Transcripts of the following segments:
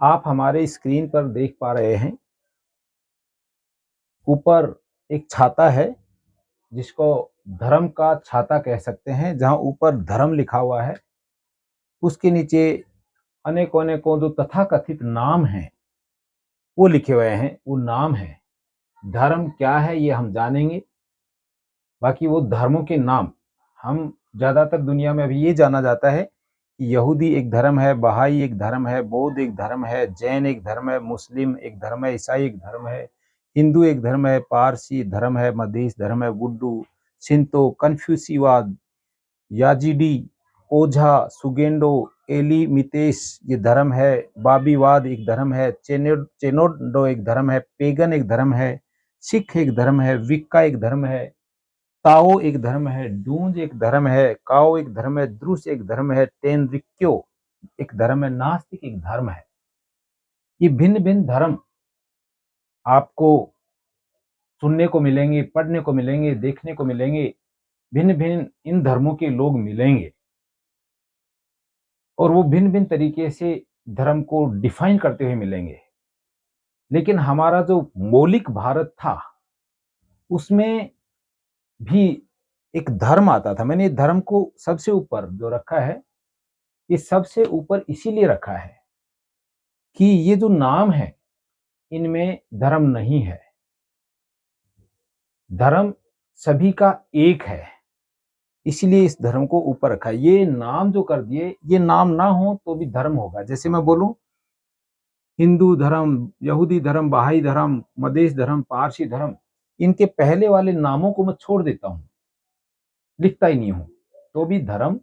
आप हमारे स्क्रीन पर देख पा रहे हैं, ऊपर एक छाता है जिसको धर्म का छाता कह सकते हैं, जहां ऊपर धर्म लिखा हुआ है। उसके नीचे अनेकों अनेकों जो तथाकथित नाम हैं वो लिखे हुए हैं। वो नाम है, धर्म क्या है ये हम जानेंगे। बाकी वो धर्मों के नाम, हम ज्यादातर दुनिया में अभी ये जाना जाता है कि यहूदी एक धर्म है, बहाई एक धर्म है, बौद्ध एक धर्म है, जैन एक धर्म है, मुस्लिम एक धर्म है, ईसाई एक धर्म है, हिंदू एक धर्म है, पारसी धर्म है, मधेश धर्म है, बुड्डू, शिंतो, कन्फ्यूसीवाद, याजीडी, ओझा, सुगेंडो, एली मितेश ये धर्म है, बाबीवाद एक धर्म है, चेनोडो एक धर्म है, पेगन एक धर्म है, सिख एक धर्म है, विक्का एक धर्म है, ताओ एक धर्म है, डूंज एक धर्म है, काओ एक धर्म है, द्रुस एक धर्म है, टेनरिक्यो एक धर्म है, नास्तिक एक धर्म है। ये भिन्न भिन्न धर्म आपको सुनने को मिलेंगे, पढ़ने को मिलेंगे, देखने को मिलेंगे। भिन्न भिन्न इन धर्मों के लोग मिलेंगे और वो भिन्न भिन्न तरीके से धर्म को डिफाइन करते हुए मिलेंगे। लेकिन हमारा जो मौलिक भारत था उसमें भी एक धर्म आता था। मैंने धर्म को सबसे ऊपर जो रखा है, ये सबसे ऊपर इसीलिए रखा है कि ये जो नाम है इनमें धर्म नहीं है। धर्म सभी का एक है, इसलिए इस धर्म को ऊपर रखा है। ये नाम जो कर दिए, ये नाम ना हो तो भी धर्म होगा। जैसे मैं बोलूं हिंदू धर्म, यहूदी धर्म, बहाई धर्म, मधेश धर्म, पारसी धर्म, इनके पहले वाले नामों को मैं छोड़ देता हूं, लिखता ही नहीं हूं, तो भी धर्म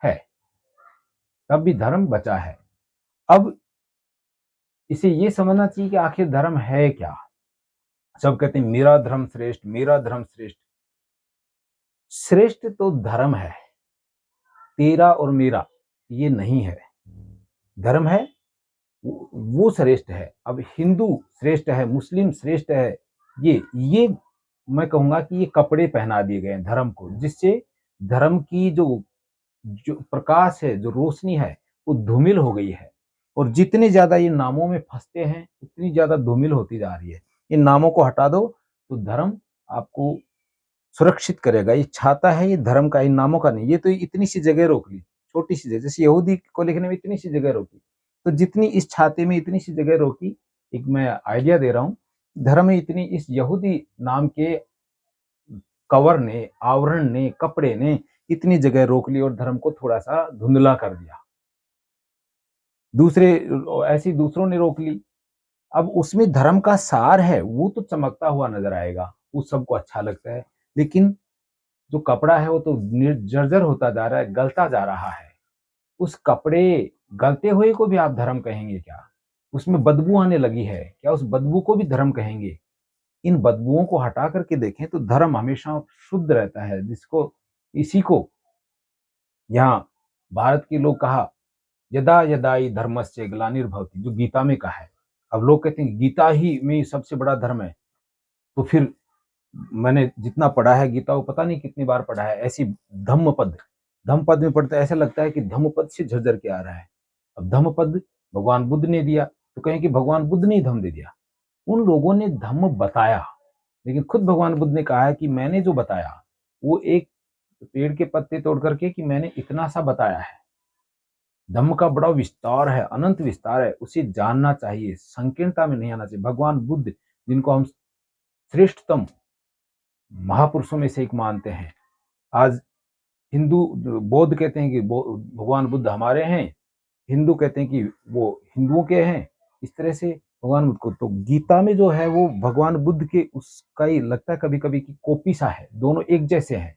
है, तब भी धर्म बचा है। अब इसे ये समझना चाहिए कि आखिर धर्म है क्या। सब कहते हैं मेरा धर्म श्रेष्ठ, मेरा धर्म श्रेष्ठ। श्रेष्ठ तो धर्म है, तेरा और मेरा ये नहीं है। धर्म है वो श्रेष्ठ है। अब हिंदू श्रेष्ठ है, मुस्लिम श्रेष्ठ है, ये मैं कहूंगा कि ये कपड़े पहना दिए गए हैं धर्म को, जिससे धर्म की जो जो प्रकाश है, जो रोशनी है, वो धूमिल हो गई है। और जितने ज्यादा ये नामों में फंसते हैं उतनी ज्यादा धूमिल होती जा रही है। इन नामों को हटा दो तो धर्म आपको सुरक्षित करेगा। ये छाता है, ये धर्म का, इन नामों का नहीं। ये तो इतनी सी जगह रोक ली, छोटी सी जगह, जैसे यहूदी को लिखने में इतनी सी जगह रोकी, तो जितनी इस छाते में इतनी सी जगह रोकी, एक मैं आइडिया दे रहा हूँ, धर्म में इतनी इस यहूदी नाम के कवर ने, आवरण ने, कपड़े ने इतनी जगह रोक ली और धर्म को थोड़ा सा धुंधला कर दिया। दूसरे ऐसी दूसरों ने रोक ली। अब उसमें धर्म का सार है वो तो चमकता हुआ नजर आएगा, वो सबको अच्छा लगता है। लेकिन जो कपड़ा है वो तो जर्जर होता जा रहा है, गलता जा रहा है। उस कपड़े गलते हुए को भी आप धर्म कहेंगे क्या? उसमें बदबू आने लगी है, क्या उस बदबू को भी धर्म कहेंगे? इन बदबुओं को हटा करके देखें तो धर्म हमेशा शुद्ध रहता है। जिसको इसी को यहाँ भारत के लोग कहा, यदा यदा ही धर्मस्य ग्लानिर्भवति, जो गीता में कहा है। अब लोग कहते हैं गीता ही में सबसे बड़ा धर्म है, तो फिर मैंने जितना पढ़ा है गीता, वो पता नहीं कितनी बार पढ़ा है। ऐसी धम्मपद, धम्मपद में पढ़ता है, ऐसा लगता है कि धम्मपद से झरझर के आ रहा है। अब धम्मपद भगवान बुद्ध ने दिया, तो कहें कि भगवान बुद्ध ने धम्म दे दिया। उन लोगों ने धम्म बताया, लेकिन खुद भगवान बुद्ध ने कहा है कि मैंने जो बताया वो एक पेड़ के पत्ते तोड़ करके कि मैंने इतना सा बताया है। धम्म का बड़ा विस्तार है, अनंत विस्तार है, उसे जानना चाहिए, संकीर्णता में नहीं आना चाहिए। भगवान बुद्ध, जिनको हम श्रेष्ठतम महापुरुषों में से एक मानते हैं, आज हिंदू बौद्ध कहते हैं कि भगवान बुद्ध हमारे हैं, हिंदू कहते हैं कि वो हिंदुओं के हैं। इस तरह से भगवान बुद्ध को, तो गीता में जो है वो भगवान बुद्ध के उसका ही लगता है कभी कभी कि कॉपी सा है, दोनों एक जैसे हैं।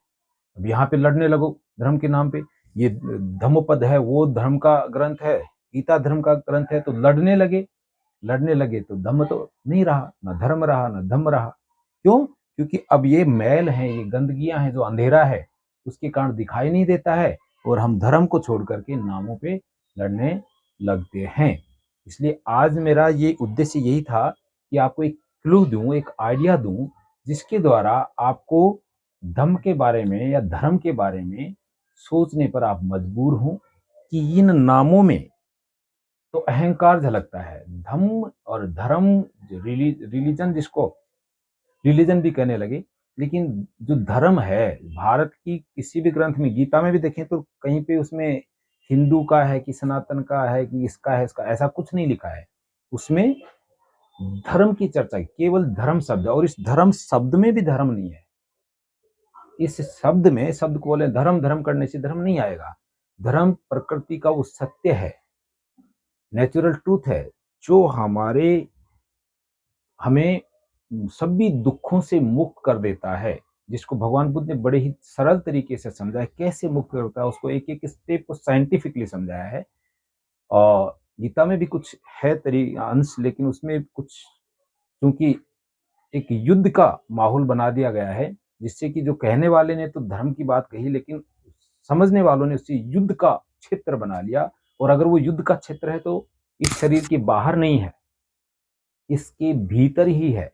अब यहाँ पे लड़ने लगो धर्म के नाम पे, ये धम्मपद है वो धर्म का ग्रंथ है, गीता धर्म का ग्रंथ है, तो लड़ने लगे तो धम्म तो नहीं रहा, ना धर्म रहा, ना धम्म रहा। क्यों? क्योंकि अब ये मैल है, ये गंदगियां हैं, जो अंधेरा है उसके कारण दिखाई नहीं देता है, और हम धर्म को छोड़ करके नामों पे लड़ने लगते हैं। इसलिए आज मेरा ये उद्देश्य यही था कि आपको एक क्लू दूं, एक आइडिया दूं, जिसके द्वारा आपको धम्म के बारे में या धर्म के बारे में सोचने पर आप मजबूर हों कि इन नामों में तो अहंकार झलकता है। धम्म और धर्म, रिलीजन जिसको रिलीजन भी कहने लगे, लेकिन जो धर्म है भारत की किसी भी ग्रंथ में, गीता में भी देखें तो कहीं पे उसमें हिंदू का है कि सनातन का है कि इसका है इसका, ऐसा कुछ नहीं लिखा है। उसमें धर्म की चर्चा है, केवल धर्म शब्द, और इस धर्म शब्द में भी धर्म नहीं है। इस शब्द में, शब्द को बोले धर्म, धर्म करने से धर्म नहीं आएगा। धर्म प्रकृति का वो सत्य है, नेचुरल ट्रूथ है, जो हमें सभी दुखों से मुक्त कर देता है, जिसको भगवान बुद्ध ने बड़े ही सरल तरीके से समझा है, कैसे मुक्त करता है, उसको एक एक स्टेप को साइंटिफिकली समझाया है। और गीता में भी कुछ है तरी अंश, लेकिन उसमें कुछ, क्योंकि एक युद्ध का माहौल बना दिया गया है, जिससे कि जो कहने वाले ने तो धर्म की बात कही, लेकिन समझने वालों ने उसे युद्ध का क्षेत्र बना लिया। और अगर वो युद्ध का क्षेत्र है तो इस शरीर के बाहर नहीं है, इसके भीतर ही है।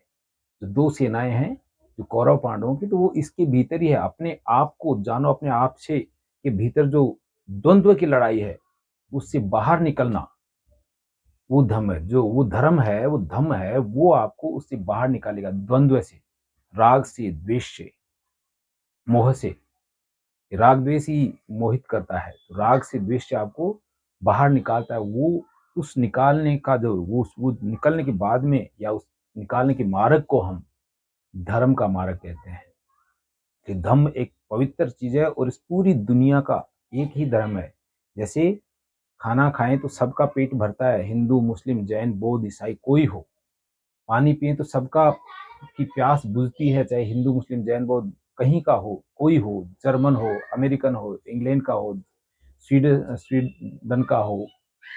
जो दो सेनाएं हैं, जो कौरव पांडवों की, तो वो इसके भीतर ही है। अपने आप को जानो, अपने आप से के भीतर जो द्वंद्व की लड़ाई है, उससे बाहर निकलना, वो धम्म है। जो वो धर्म है, वो धम्म है, वो आपको उससे बाहर निकालेगा, द्वंद्व से, राग से, द्वेष से, मोह से। राग द्वेष ही मोहित करता है, तो राग से, द्वेष से आपको बाहर निकालता है। वो उस निकालने का जो वो निकलने के बाद में, या उस निकालने के मार्ग को हम धर्म का मार्ग कहते हैं। कि धम्म एक पवित्र चीज है, और इस पूरी दुनिया का एक ही धर्म है। जैसे खाना खाएं तो सबका पेट भरता है, हिंदू, मुस्लिम, जैन, बौद्ध, ईसाई कोई हो। पानी पिए तो सबका की प्यास बुझती है, चाहे हिंदू, मुस्लिम, जैन, बौद्ध कहीं का हो, कोई हो, जर्मन हो, अमेरिकन हो, इंग्लैंड का हो, स्वीडन का हो,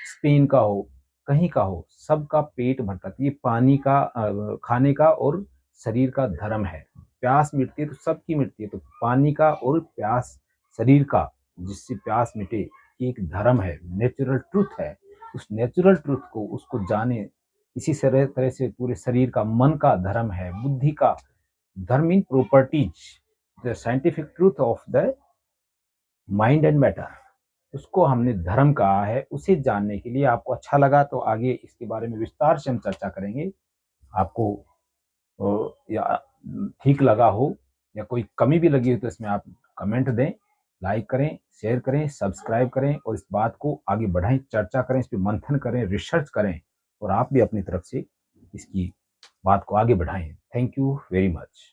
स्पेन का हो, कहीं का हो, सबका पेट भरता है। तो ये पानी का, खाने का और शरीर का धर्म है। प्यास मिटती है तो सबकी मिटती है, तो पानी का और प्यास शरीर का, जिससे प्यास मिटे, ये एक धर्म है, नेचुरल ट्रूथ है। उस नेचुरल ट्रूथ को, उसको जाने, इसी तरह से पूरे शरीर का, मन का धर्म है, बुद्धि का धर्म in properties, the scientific truth of the mind and matter, उसको हमने धर्म कहा है। उसे जानने के लिए, आपको अच्छा लगा तो आगे इसके बारे में विस्तार से हम चर्चा करेंगे। आपको या ठीक लगा हो, या कोई कमी भी लगी हो, तो इसमें आप कमेंट दें, लाइक करें, शेयर करें, सब्सक्राइब करें, और इस बात को आगे बढ़ाएं, चर्चा करें, इस पर मंथन करें, रिसर्च करें, और आप भी अपनी तरफ से इसकी बात को आगे बढ़ाएं। Thank you very much.